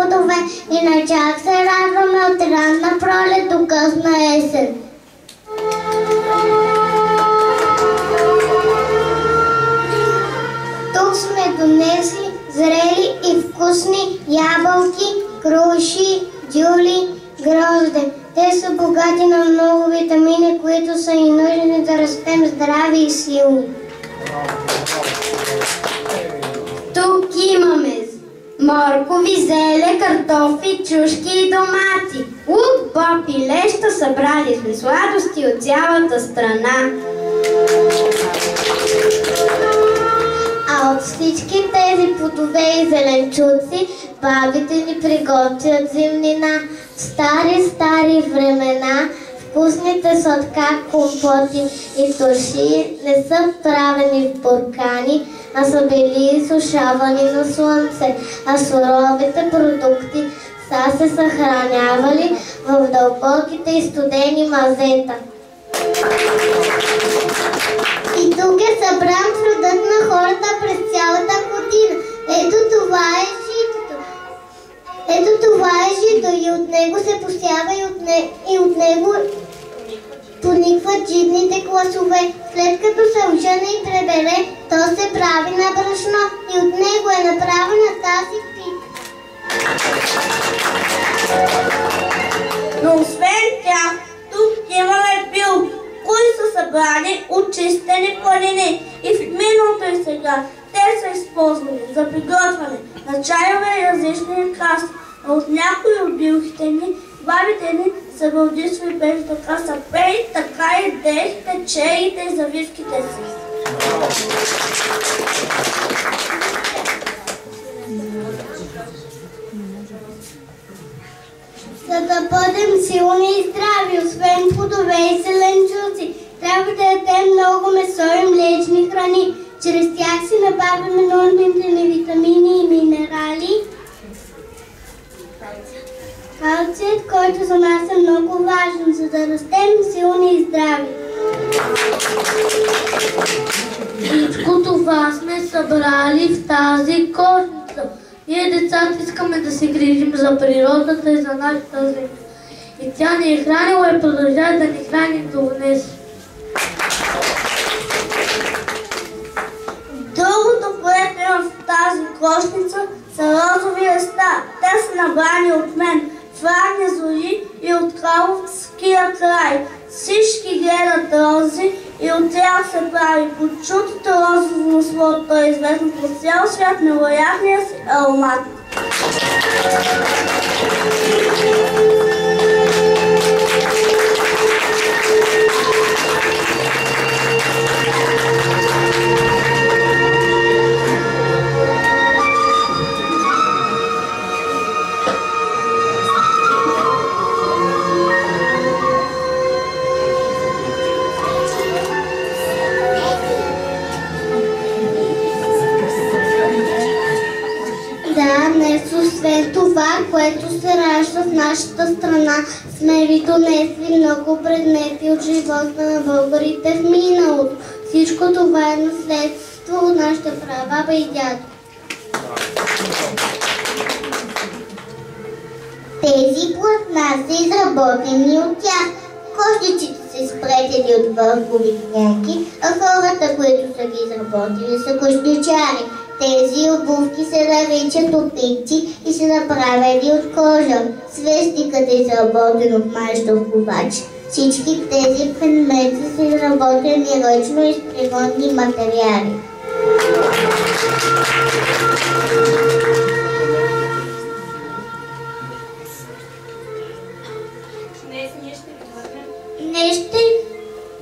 плодове и на чак се радваме от ранна пролет до късна есен. Тук сме донесли зрели и вкусни ябълки, круши, дюли, грозде. Те са богати на много витамини, които са и нужни да растем здрави и силни. Тук имаме моркови, зеле, картофи, чушки и домати. Лук, боб и леща, събрали сме сладости от цялата страна. А от всички тези плодове и зеленчуци бабите ни приготвят зимнина. В стари времена вкусните сладка, компоти и турши не са правени в буркани, а са били изсушавани на слънце, а суровите продукти са се съхранявали в дълбоките и студени мазета. И тук е събран трудът на хората през цялата година. Ето това е житото. Ето това е жито и от него се посява и от него поникват житните класове. След като се ожене и пребере, то се прави на брашно и от него е направена тази пита. Но освен тях, тук имаме билки, които са събрани от чистени планини и в миналото и сега. Те са използвани за приготвяне на чайове и различни краси, а от някои от билките ни, бабите ни са бълдисвали без така са пели, така и дрехите, черите и завивките си. За да бъдем силни и здрави, освен плодове и зеленчуци, трябва да ядем много месо и млечни храни. Чрез тях си набавяме нужните ни витамини и минерали. Калцият, който за нас е много важен, за да растем силни и здрави. Всичко това сме събрали в тази кошница. Ние децата искаме да се грижим за природата и за нашата земя. И тя ни е хранила и продължава да ни храни до днес. Другото, което имам в тази кошница, са розови листа. Те са набрани от мен в ранни зори и от Карловския край. Всички гледат рози и от тях се прави почутото розово масло. То е известно по цял свят невероятния си аромат. Освен това, което се ражда в нашата страна, сме ви донесли много предмети от живота на българите в миналото. Всичко това е наследство от нашите прабаба и дядо. Тези платна са изработени от тях. Кошничите са спретени от върхови клонки, а хората, които са ги изработили, са кошничари. Тези обувки се наричат опитци и са направени от кожа. Свещникът е изработен от майстор ковач. Всички тези предмети са изработени ръчно и с природни материали.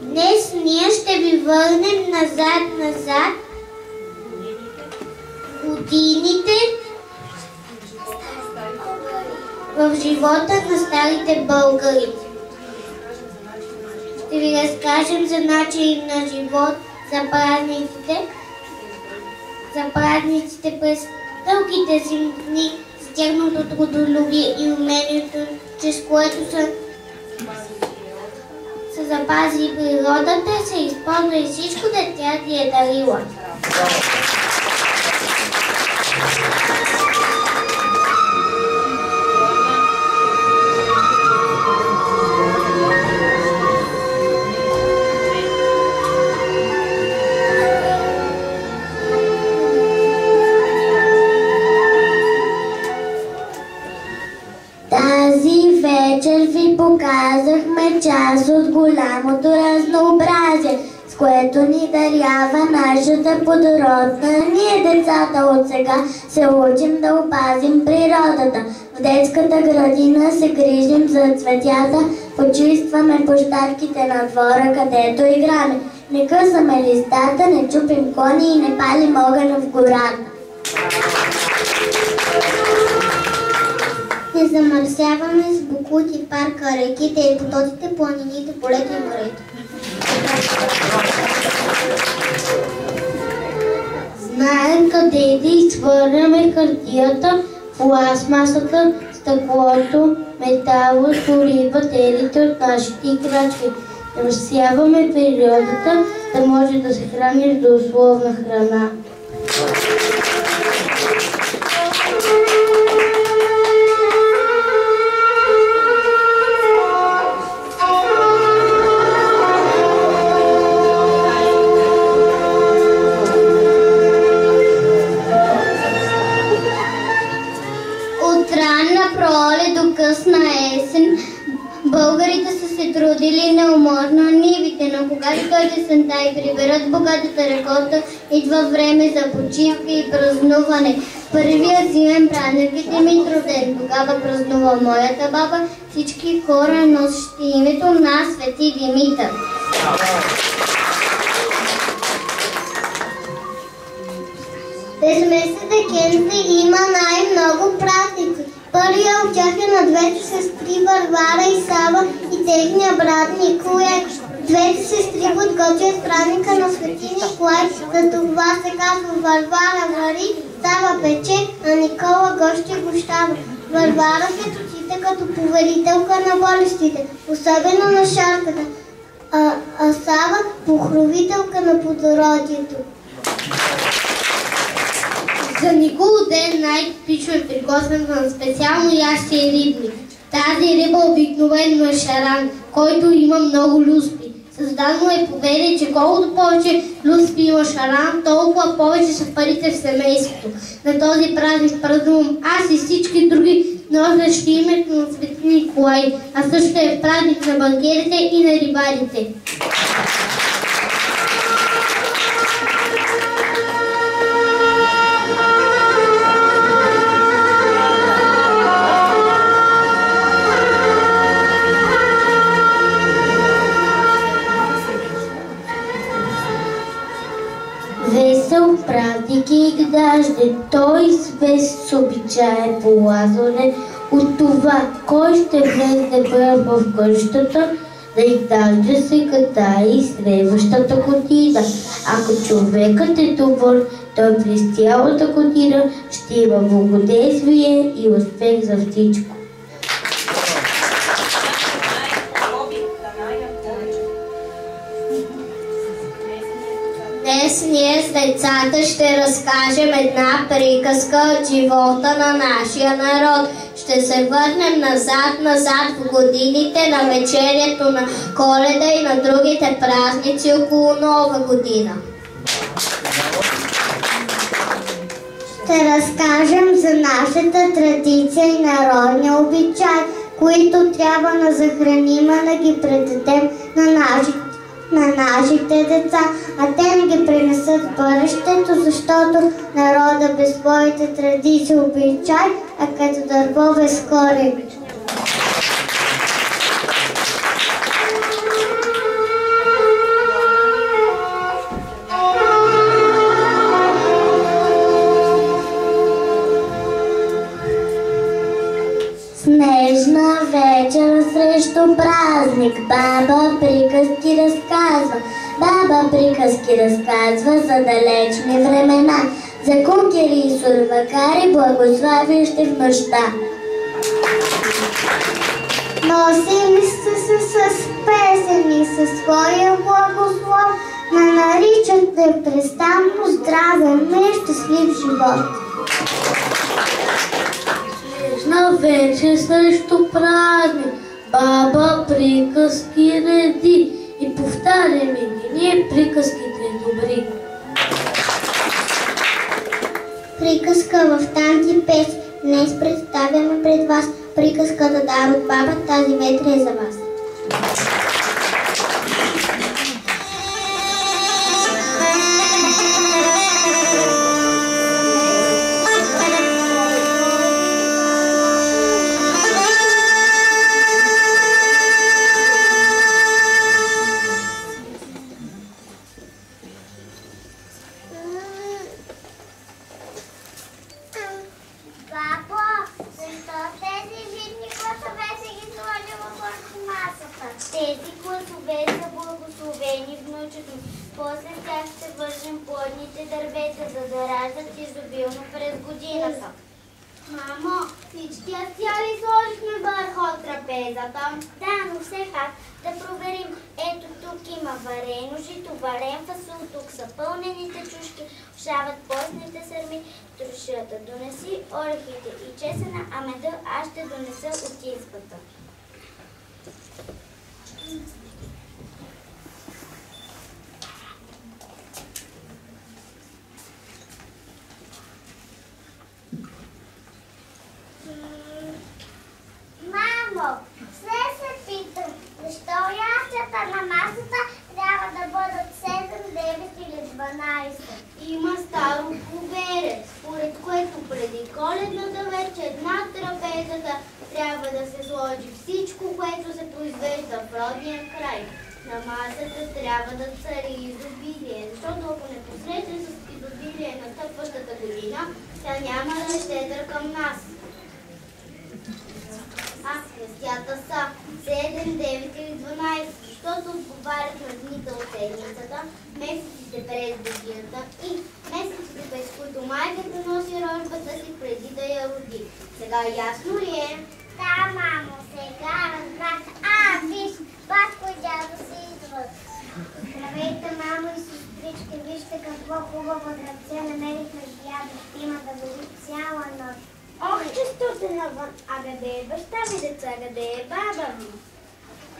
Днес ние ще ви върнем назад годините в живота на старите българи. Ще ви разкажем за начин на живот, за празниците през дългите зимни дни, с тяхното трудолюбие и умението, чрез което се запази природата и се използва и всичко, да тя ти е дарила. сме част от голямото разнообразие, с което ни дарява нашата плодородна. Ние децата от сега се учим да опазим природата. В детската градина се грижим за цветята, почистваме площадките на двора, където играме. Не късаме листата, не чупим кони и не палим огън в гората. Не замърсяваме с боклуци парка, реките и потоците, планините, полета и морето. Знаем къде да изхвърляме хартията, пластмасата, стъклото, метало, дори батериите от нашите играчки. Разсяваме природата, да може да се храни с здравословна храна. От ранна пролет до късна есен българите са се трудили неуморно на нивите, но когато дойде есента и приберат богатата реколта, идва време за почивка и празнуване. Първият зимен празник е Димитроден. Тогава празнува моята баба, всички хора носещи името на Свети Димитър. През месец декември има най-много празници. Първият от тях е на двете сестри Варвара и Сава и техния брат Николай. Двете сестри подготвят празника на Свети Николай, за това се казва Варвара вари, Сава пече, а Никола гости гощава. Варвара се почита като повелителка на болестите, особено на шарката, а Сава покровителка на плодородието. За Николо ден най-типично е приготвянето на специално ястие рибник. Тази риба обикновено е шаран, който има много люспи. Създадено е поверие, че колкото повече люспи има шаран, толкова повече са парите в семейството. На този празник празнувам аз и всички други носещи името на Свети Николай, а също е празник на банкерите и на рибарите. Весел празник и граждан, той свест с обичае полазване от това, кой ще влезе първо в къщата, да издажда се катае и следващата година. Ако човекът е добър, той през цялата година ще има благодействие и успех за всичко. Днес ние с децата ще разкажем една приказка от живота на нашия народ. Ще се върнем назад в годините на вечерието на Коледа и на другите празници около Нова година. Ще разкажем за нашата традиция и народния обичай, които трябва да захраним, да ги предадем на нашите деца, а те не ги пренесат в бъдещето, защото народа без своите традиции и обичай, а като дърво без корен. Снежна вечер срещу празник, баба приказки разказва. Баба приказки разказва за далечни времена, за кункери и сурвакари, благославящи в нощта. Носили се с песени, със своя благослов, наричат непрестанно здраве, мир, щастлив живот. На вечер срещу празник, баба приказки реди и повтаряме ги, ние приказките добри. Приказка в танци пес. Днес представяме пред вас приказката Дар от баба, тази ветра е за вас. дни. После тях ще вържем плодните дървета, за да раждат изобилно през годината. Мамо, всички ястияли сложихме върху трапезата. Да, но все пак да проверим. Ето тук има варено жито, варен фасул, тук са пълнените чушки, ошават постните сърми, трошията. Донеси орехите и чесъна, а меда аз ще донеса от избата. Мамо, все се питам, защо ястията на масата трябва да бъдат 7, 9 или 12? Има старо поверие, според което преди коледната вечер над трапезата трябва да се сложи всичко, което се произвежда в родния край. На масата трябва да цари изобилие, защото ако не посрещне с изобилие настъпващата година, тя няма да е щедра към нас. Ястията са 7, 9 или 12, защото отговарят на дните от седмицата, месеците през годината и месеците, през които майката носи рожбата си преди да я роди. Сега ясно ли е? Да, мамо, сега разбрах. Виж, батко и дядо си идват. Здравейте, мамо и сестрички, вижте какво хубаво дръвце намерихме с дядо. Има да бъде цяла нощ. Ох, че сте навън. А къде е баща ви, деца? Къде е баба ви?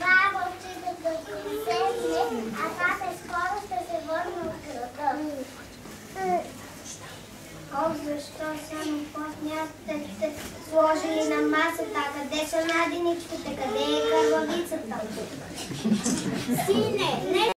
Баба отиде да се седне, а тата скоро ще се върне от града. Ох, защо само постняците сте сложили на масата? Къде са наденичките? Къде е кървавицата? Сине, не